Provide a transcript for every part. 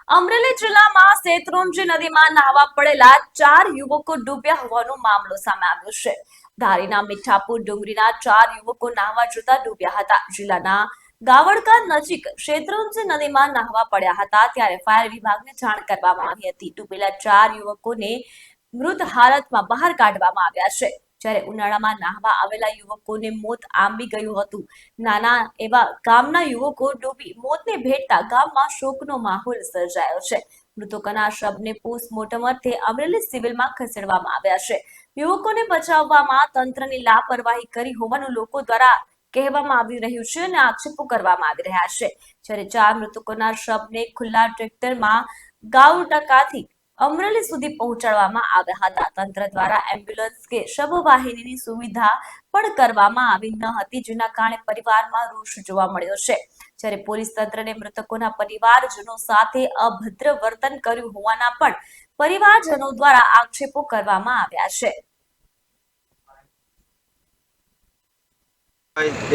અમરેલી જિલ્લામાં શેત્રુંજી નદીમાં નાહવા પડેલા 4 યુવકો ડૂબ્યા હોવાનો મામલો સામે આવ્યો છે। ધારીના મીઠાપુર ડુંગરીના 4 યુવકો નાહવા જતા ડૂબ્યા હતા। જિલ્લાના ગાવડકા નજીક શેત્રુંજી નદીમાં નાહવા પડ્યા હતા ત્યારે ફાયર વિભાગને જાણ કરવામાં આવી હતી। ડૂબેલા 4 યુવકોને મૃત હાલતમાં બહાર કાઢવામાં આવ્યા છે। જ્યારે ઉનાળામાં નાહવા આવેલા યુવકોને મોત આંબી ગયું હતું। નાના એવા ગામના યુવકો ડૂબી મોતને ભેટતા ગામમાં શોકનો માહોલ સર્જાયો છે। મૃતકોના શબને પોસ્ટમોર્ટમ અર્થે અમરેલી સિવિલમાં ખસેડવામાં આવ્યા છે। યુવકોને બચાવવામાં તંત્રની લાપરવાહી કરી હોવાનું લોકો દ્વારા કહેવામાં આવી રહ્યું છે અને આક્ષેપો કરવામાં આવી રહ્યા છે। જ્યારે 4 મૃતકોના શબને ખુલ્લા ટ્રેક્ટરમાં ગાવડકાથી અમરેલી સુધી પહોંચાડવામાં આવ્યા હતા। તંત્ર દ્વારા એમ્બ્યુલન્સ કે શબવાહિનીની સુવિધા પણ કરવામાં આવી ન હતી, જેના કારણે પરિવારમાં રોષ જોવા મળ્યો છે। જ્યારે પોલીસ તંત્રને મૃતકોના પરિવારજનો સાથે અભદ્ર વર્તન કર્યું હોવાના પણ પરિવારજનો દ્વારા આક્ષેપો કરવામાં આવ્યા છે।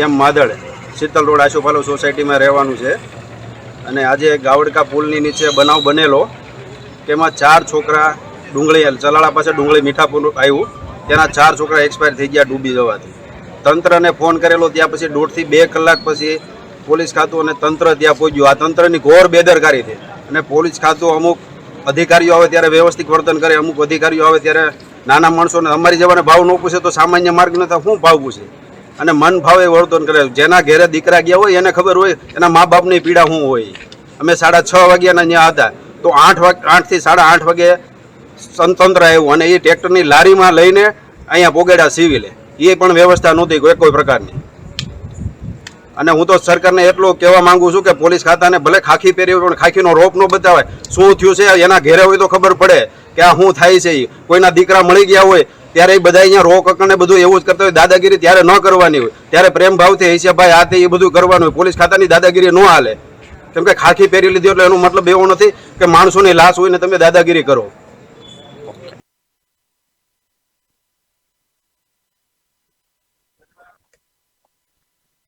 એમ માદળ શીતલ રોડ આશુપાલો સોસાયટીમાં રહેવાનું છે અને આજે ગાવડકા પુલની નીચે બનાવ બનેલો તેમાં 4 છોકરા ડુંગળી ચલાળા પાસે ડુંગળી મીઠાપુર આવ્યું તેના 4 છોકરા એક્સપાયર થઈ ગયા ડૂબી જવાથી। તંત્રને ફોન કરેલો ત્યાં પછી 1.5 થી 2 કલાક પછી પોલીસ ખાતું અને તંત્ર ત્યાં પહોંચ્યું। આ તંત્રની ઘોર બેદરકારી છે અને પોલીસ ખાતું અમુક અધિકારીઓ આવે ત્યારે વ્યવસ્થિત વર્તન કરે, અમુક અધિકારીઓ આવે ત્યારે નાના માણસોને અમારી જવાને ભાવ ન પૂછે તો સામાન્ય માર્ગ નથી શું ભાવ પૂછે અને મન ભાવે વર્તન કરે। જેના ઘેરે દીકરા ગયા હોય એને ખબર હોય એના મા બાપની પીડા શું હોય। અમે 6:30 વાગ્યાના ત્યાં હતા તો 8 થી 8:30 વાગે તંત્ર આવ્યું અને એ ટ્રેક્ટરની લારીમાં લઈને અહીંયા પોગેડા સિવિલે, એ પણ વ્યવસ્થા નહોતી કોઈ પ્રકારની। અને હું તો સરકારને એટલું કહેવા માંગુ છું કે પોલીસ ખાતાને ભલે ખાખી પહેરી હોય પણ ખાખીનો રોપ ન બતાવે, શું થયું છે એના ઘેરે હોય તો ખબર પડે કે આ શું થાય છે। કોઈના દીકરા મળી ગયા હોય ત્યારે એ બધા અહીંયા રોક અકને બધું એવું જ કરતા હોય, દાદાગીરી ત્યારે ન કરવાની હોય, ત્યારે પ્રેમ ભાવથી હશે ભાઈ આ તે એ બધું કરવાનું હોય। પોલીસ ખાતાની દાદાગીરી ન હાલે, કેમ કે ખાખી પહેરી લીધી એટલે એનો મતલબ એવો નથી કે માણસોની લાશ હોય ને તમે દાદાગીરી કરો।